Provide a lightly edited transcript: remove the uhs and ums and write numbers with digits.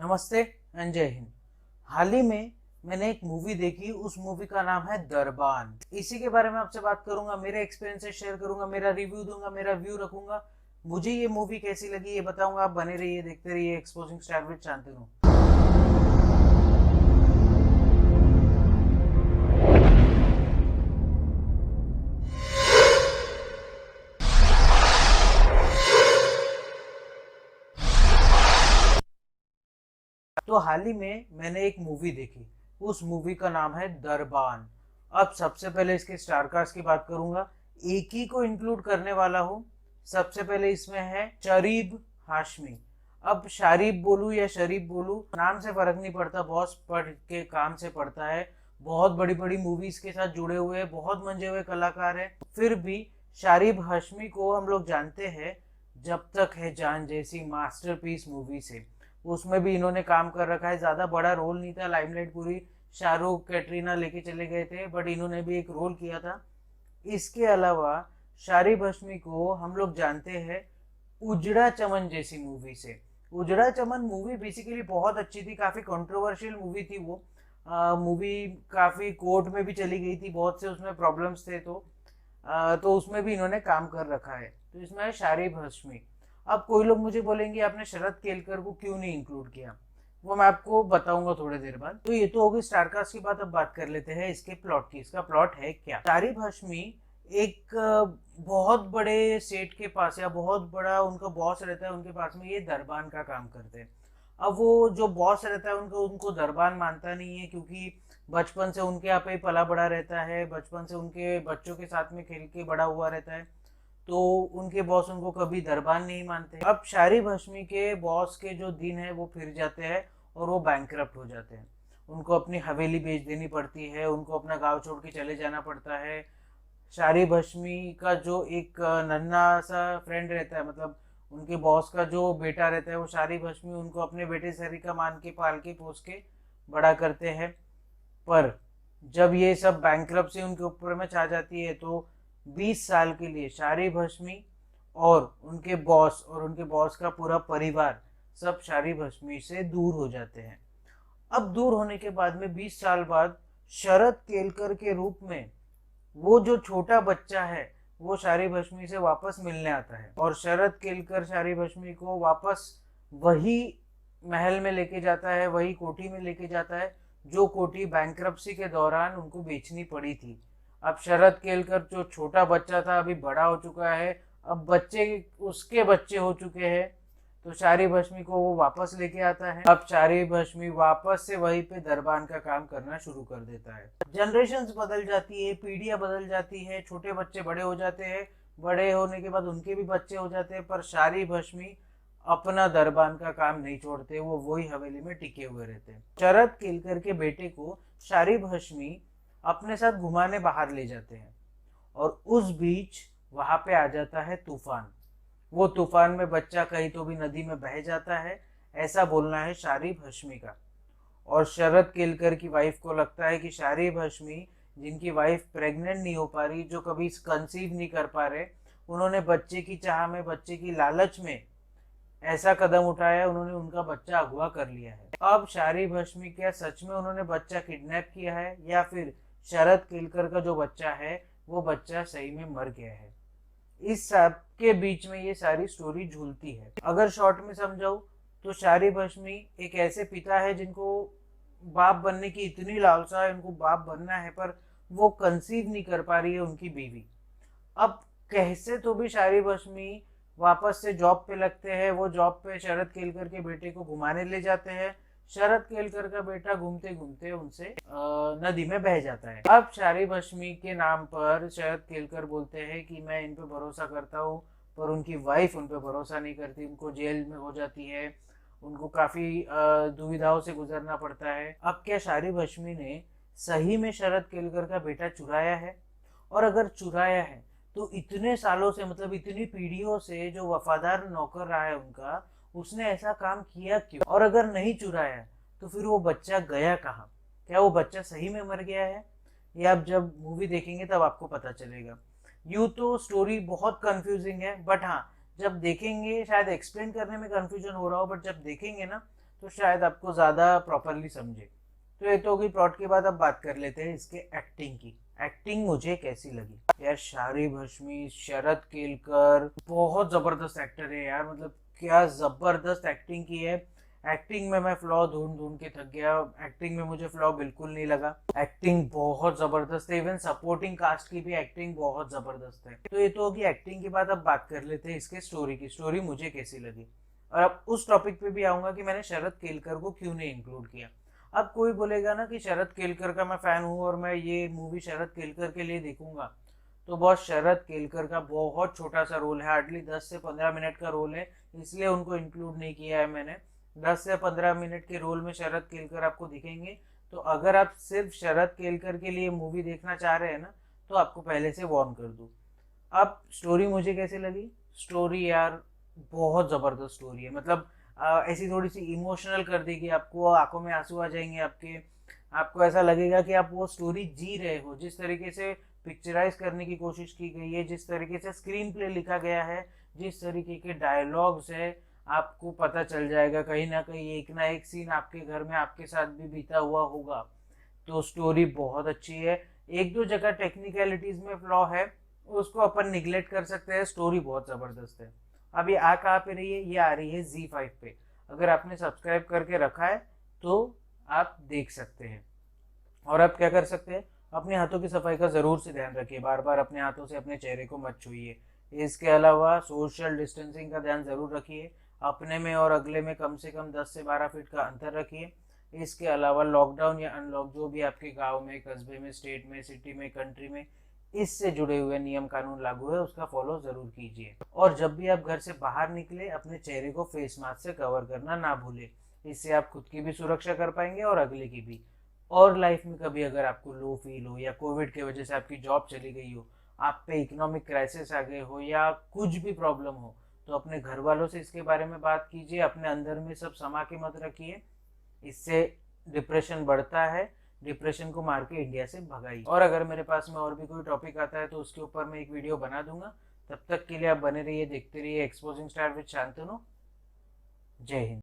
नमस्ते एंड जय हिंद। हाल ही में मैंने एक मूवी देखी, उस मूवी का नाम है दरबान। इसी के बारे में आपसे बात करूंगा, मेरे एक्सपीरियंसेस शेयर करूंगा, मेरा रिव्यू दूंगा, मेरा व्यू रखूंगा। मुझे ये मूवी कैसी लगी ये बताऊंगा। आप बने रहिए, देखते रहिए एक्सपोजिंग स्टार विद शांतनु। तो हाल ही में मैंने एक मूवी देखी, उस मूवी का नाम है दरबान। अब सबसे पहले इसके स्टार कास्ट की बात करूंगा, एक ही को इंक्लूड करने वाला हूँ। सबसे पहले इसमें है शरीफ हाशमी। अब शारीफ बोलूं या शरीफ बोलूं, नाम से फर्क नहीं पड़ता, बॉस पढ़ के काम से पड़ता है। बहुत बड़ी बड़ी मूवीज के साथ जुड़े हुए हैं, बहुत मंजे हुए कलाकार हैं। फिर भी शारीफ हाशमी को हम लोग जानते हैं जब तक है जान जैसी मास्टरपीस मूवी से। उसमें भी इन्होंने काम कर रखा है। ज्यादा बड़ा रोल नहीं था, लाइमलाइट पूरी शाहरुख कैटरीना लेके चले गए थे, बट इन्होंने भी एक रोल किया था। इसके अलावा शारिब हाशमी को हम लोग जानते हैं उजड़ा चमन जैसी मूवी से। उजड़ा चमन मूवी बेसिकली बहुत अच्छी थी, काफी कंट्रोवर्शियल मूवी थी वो। मूवी काफी कोर्ट में भी चली गई थी, बहुत से उसमें प्रॉब्लम्स थे। तो उसमें भी इन्होंने काम कर रखा है। तो इसमें है शारिब हाशमी। अब कोई लोग मुझे बोलेंगे आपने शरद केलकर को क्यों नहीं इंक्लूड किया, वो मैं आपको बताऊंगा थोड़ी देर बाद। तो ये तो होगी स्टारकास्ट की बात। अब बात कर लेते हैं इसके प्लॉट की। इसका प्लॉट है क्या, शारिब हाशमी एक बहुत बड़े सेठ के पास, या बहुत बड़ा उनका बॉस रहता है उनके पास में, ये दरबान का काम करते हैं। अब वो जो बॉस रहता है उनको उनको दरबान मानता नहीं है, क्योंकि बचपन से उनके यहाँ पे पला बड़ा रहता है, बचपन से उनके बच्चों के साथ में खेल के बड़ा हुआ रहता है। तो उनके बॉस उनको कभी दरबान नहीं मानते। अब शारिब हाशमी के बॉस के जो दिन है वो फिर जाते हैं और वो बैंकरप्ट हो जाते हैं। उनको अपनी हवेली बेच देनी पड़ती है, उनको अपना गांव छोड़ के चले जाना पड़ता है। शारिब हाशमी का जो एक नन्हा सा फ्रेंड रहता है, मतलब उनके बॉस का जो बेटा रहता है, वो शारिब हाशमी उनको अपने बेटे सरी का मान के पाल के पोस के बड़ा करते हैं। पर जब ये सब बैंकरप्सी उनके ऊपर में छा जाती है, तो 20 साल के लिए शारिब हाशमी और उनके बॉस का पूरा परिवार सब शारिब हाशमी से दूर हो जाते हैं। अब दूर होने के बाद में 20 साल बाद शरद केलकर के रूप में वो जो छोटा बच्चा है वो शारिब हाशमी से वापस मिलने आता है, और शरद केलकर शारिब हाशमी को वापस वही महल में लेके जाता है, वही कोठी में लेके जाता है जो कोठी बैंक्रप्सी के दौरान उनको बेचनी पड़ी थी। अब शरद केलकर जो छोटा बच्चा था अभी बड़ा हो चुका है, अब बच्चे उसके बच्चे हो चुके हैं। तो शारिब हाशमी को वो वापस लेके आता है। अब शारिब हाशमी वापस से वहीं पे दरबान का काम करना शुरू कर देता है। जनरेशन्स बदल जाती है, पीढ़ियां बदल जाती है, छोटे बच्चे बड़े हो जाते हैं, बड़े होने के बाद उनके भी बच्चे हो जाते हैं, पर शारिब हाशमी अपना दरबान का काम नहीं छोड़ते, वो वही हवेली में टिके हुए रहते हैं। शरद केलकर के बेटे को शारिब हाशमी अपने साथ घुमाने बाहर ले जाते हैं, और उस बीच वहां पे आ जाता है तूफान। वो तूफान में बच्चा कहीं तो भी नदी में बह जाता है, ऐसा बोलना है शारिब हाशमी का। और शरद केलकर की वाइफ को लगता है कि शारिब हाशमी, जिनकी वाइफ प्रेग्नेंट नहीं हो पा रही, जो कभी कंसीव नहीं कर पा रहे, उन्होंने बच्चे की चाह में, बच्चे की लालच में ऐसा कदम उठाया, उन्होंने उनका बच्चा अगवा कर लिया है। अब शारिब हाशमी क्या सच में उन्होंने बच्चा किडनैप किया है, या फिर शरद केलकर का जो बच्चा है वो बच्चा सही में मर गया है? इस सब के बीच में ये सारी स्टोरी झूलती है। अगर शॉर्ट में समझाऊं तो शारिब हाशमी एक ऐसे पिता है जिनको बाप बनने की इतनी लालसा है, उनको बाप बनना है, पर वो कंसीव नहीं कर पा रही है उनकी बीवी। अब कैसे तो भी शारिब हाशमी वापस से जॉब पे लगते हैं। वो जॉब पे शरद केलकर के बेटे को घुमाने ले जाते हैं। शरद केलकर का बेटा घूमते घूमते उनसे नदी में बह जाता है। अब शारिब हाशमी के नाम पर शरद केलकर बोलते हैं कि मैं इन पे भरोसा करता हूँ, पर उनकी वाइफ उन पे भरोसा नहीं करती, उनको जेल में हो जाती है, उनको काफी दुविधाओं से गुजरना पड़ता है। अब क्या शारिब हाशमी ने सही में शरद केलकर का बेटा चुराया है? और अगर चुराया है तो इतने सालों से, मतलब इतनी पीढ़ियों से जो वफादार नौकर रहा है उनका, उसने ऐसा काम किया क्यों? और अगर नहीं चुराया तो फिर वो बच्चा गया कहाँ? क्या वो बच्चा सही में मर गया है? ये आप जब मूवी देखेंगे तब आपको पता चलेगा। यूँ तो स्टोरी बहुत कंफ्यूजिंग है, बट हाँ, जब देखेंगे, शायद एक्सप्लेन करने में कंफ्यूजन हो रहा हो, बट जब देखेंगे ना तो शायद आपको ज़्यादा प्रॉपरली समझे। तो ये तो होगी प्लॉट की बात। अब बात कर लेते हैं इसके एक्टिंग की। एक्टिंग मुझे कैसी लगी यार? शारिब हाशमी, शरद केलकर बहुत जबरदस्त एक्टर है यार, मतलब क्या जबरदस्त एक्टिंग की है। एक्टिंग में मैं फ्लॉ ढूंढ ढूंढ के थक गया, एक्टिंग में मुझे फ्लॉ बिल्कुल नहीं लगा। एक्टिंग बहुत जबरदस्त है, इवन सपोर्टिंग कास्ट की भी एक्टिंग बहुत जबरदस्त है। तो ये तो होगी एक्टिंग की बात। अब बात कर लेते हैं इसके स्टोरी की। स्टोरी मुझे कैसी लगी, और अब उस टॉपिक पे भी आऊंगा कि मैंने शरद केलकर को क्यों नहीं इंक्लूड किया। अब कोई बोलेगा ना कि शरद केलकर का मैं फैन हूँ और मैं ये मूवी शरद केलकर के लिए देखूंगा, तो बॉस शरद केलकर का बहुत छोटा सा रोल है, हार्डली 10 से 15 मिनट का रोल है, इसलिए उनको इंक्लूड नहीं किया है मैंने। 10 से 15 मिनट के रोल में शरद केलकर आपको दिखेंगे। तो अगर आप सिर्फ शरद केलकर के लिए मूवी देखना चाह रहे हैं ना, तो आपको पहले से वार्न कर दूं। अब स्टोरी मुझे कैसे लगी? स्टोरी यार बहुत ज़बरदस्त स्टोरी है, मतलब ऐसी थोड़ी सी इमोशनल कर देगी आपको, आंखों में आंसू आ जाएंगे आपके। आपको ऐसा लगेगा कि आप वो स्टोरी जी रहे हो। जिस तरीके से पिक्चराइज करने की कोशिश की गई है, जिस तरीके से स्क्रीन प्ले लिखा गया है, जिस तरीके के डायलॉग्स है, आपको पता चल जाएगा कहीं ना कहीं एक ना एक सीन आपके घर में आपके साथ भी बीता हुआ होगा। तो स्टोरी बहुत अच्छी है। एक दो जगह टेक्निकलिटीज में फ्लॉ है, उसको अपन निगलेक्ट कर सकते हैं। स्टोरी बहुत ज़बरदस्त है। अब ये आ कहाँ पे रही है? ये आ रही है Z5 पे। अगर आपने सब्सक्राइब करके रखा है तो आप देख सकते हैं। और आप क्या कर सकते हैं? अपने हाथों की सफाई का ज़रूर से ध्यान रखिए, बार बार अपने हाथों से अपने चेहरे को मत छूइए। इसके अलावा सोशल डिस्टेंसिंग का ध्यान ज़रूर रखिए, अपने में और अगले में कम से कम 10 से 12 फीट का अंतर रखिए। इसके अलावा लॉकडाउन या अनलॉक जो भी आपके गांव में, कस्बे में, स्टेट में, सिटी में, कंट्री में इससे जुड़े हुए नियम कानून लागू है, उसका फॉलो ज़रूर कीजिए। और जब भी आप घर से बाहर निकले, अपने चेहरे को फेस मास्क से कवर करना ना भूलें। इससे आप खुद की भी सुरक्षा कर पाएंगे और अगले की भी। और लाइफ में कभी अगर आपको लो फील हो, या कोविड की वजह से आपकी जॉब चली गई हो, आप पे इकोनॉमिक क्राइसिस आ गए हो, या कुछ भी प्रॉब्लम हो, तो अपने घर वालों से इसके बारे में बात कीजिए। अपने अंदर में सब समा के मत रखिए, इससे डिप्रेशन बढ़ता है। डिप्रेशन को मार के इंडिया से भगाइए। और अगर मेरे पास में और भी कोई टॉपिक आता है तो उसके ऊपर मैं एक वीडियो बना दूंगा। तब तक के लिए आप बने रहिए, देखते रहिए एक्सपोजिंग स्टार विद शांतनु। जय हिंद।